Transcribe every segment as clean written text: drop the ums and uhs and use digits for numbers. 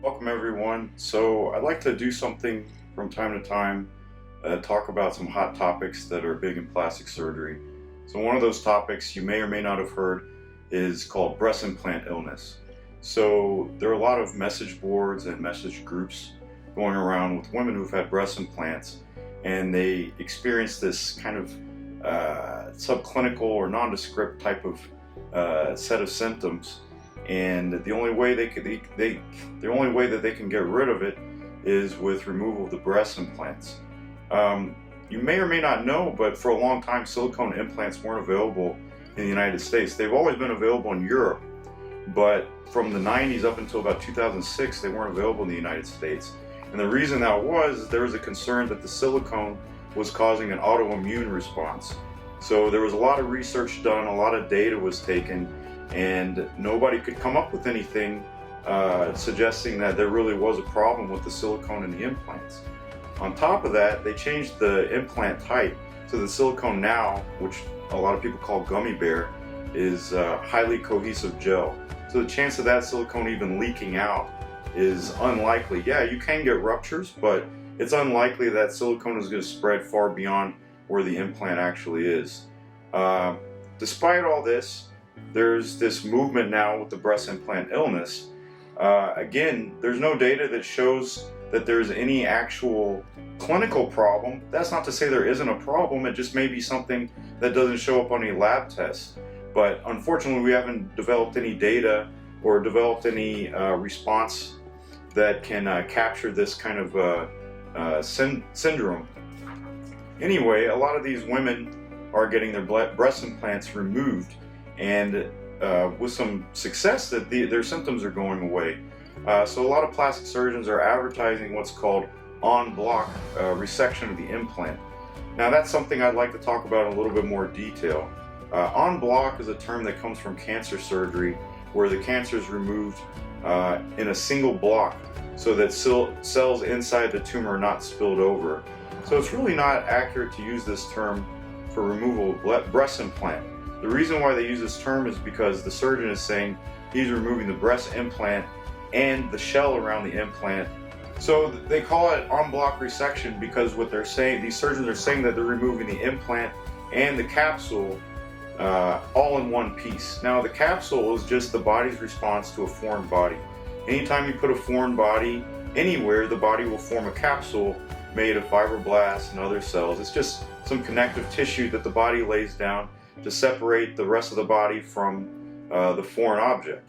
Welcome everyone. So I'd like to do something from time to time, talk about some hot topics that are big in plastic surgery. So one of those topics you may or may not have heard is called breast implant illness. So there are a lot of message boards and message groups going around with women who've had breast implants, and they experience this kind of subclinical or nondescript type of set of symptoms. And the only way that they can get rid of it is with removal of the breast implants. You may or may not know, but for a long time silicone implants weren't available in the United States. They've always been available in Europe, but from the 90s up until about 2006 they weren't available in the United States. And the reason that was there was a concern that the silicone was causing an autoimmune response. So there was a lot of research done, a lot of data was taken, and nobody could come up with anything suggesting that there really was a problem with the silicone in the implants. On top of that, they changed the implant type. So the silicone now, which a lot of people call gummy bear, is highly cohesive gel. So the chance of that silicone even leaking out is unlikely. Yeah, you can get ruptures, but it's unlikely that silicone is going to spread far beyond where the implant actually is. Despite all this, there's this movement now with the breast implant illness. Again, there's no data that shows that there's any actual clinical problem. That's not to say there isn't a problem, it just may be something that doesn't show up on a lab test. But unfortunately, we haven't developed any data or developed any response that can capture this kind of syndrome. Anyway, a lot of these women are getting their breast implants removed, and with some success that their symptoms are going away. So a lot of plastic surgeons are advertising what's called on-block resection of the implant. Now that's something I'd like to talk about in a little bit more detail. On-block is a term that comes from cancer surgery, where the cancer is removed in a single block so that cells inside the tumor are not spilled over. So it's really not accurate to use this term for removal of breast implant. The reason why they use this term is because the surgeon is saying he's removing the breast implant and the shell around the implant. So they call it on-block resection because what they're saying, these surgeons are saying that they're removing the implant and the capsule all in one piece. Now the capsule is just the body's response to a foreign body. Anytime you put a foreign body anywhere, the body will form a capsule made of fibroblasts and other cells. It's just some connective tissue that the body lays down to separate the rest of the body from the foreign object.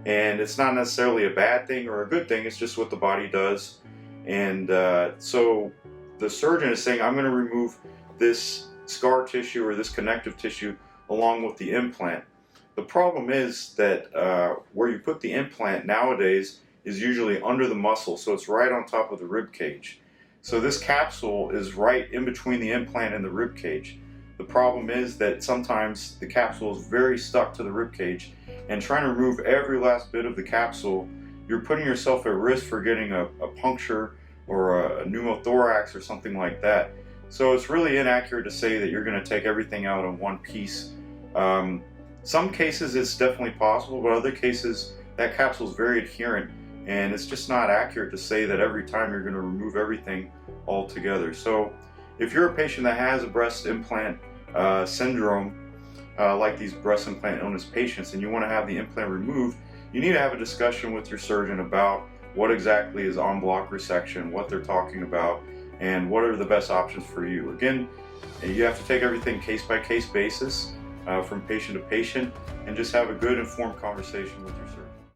And it's not necessarily a bad thing or a good thing, it's just what the body does. And so the surgeon is saying, I'm going to remove this scar tissue or this connective tissue along with the implant. The problem is that where you put the implant nowadays is usually under the muscle, so it's right on top of the rib cage. So this capsule is right in between the implant and the rib cage. The problem is that sometimes the capsule is very stuck to the rib cage, and trying to remove every last bit of the capsule, you're putting yourself at risk for getting a puncture or a pneumothorax or something like that. So it's really inaccurate to say that you're going to take everything out in one piece. Some cases it's definitely possible, but other cases that capsule is very adherent, and it's just not accurate to say that every time you're going to remove everything altogether. So if you're a patient that has a breast implant syndrome, like these breast implant illness patients, and you want to have the implant removed, you need to have a discussion with your surgeon about what exactly is on-block resection, what they're talking about, and what are the best options for you. Again, you have to take everything case-by-case basis from patient to patient, and just have a good informed conversation with your surgeon.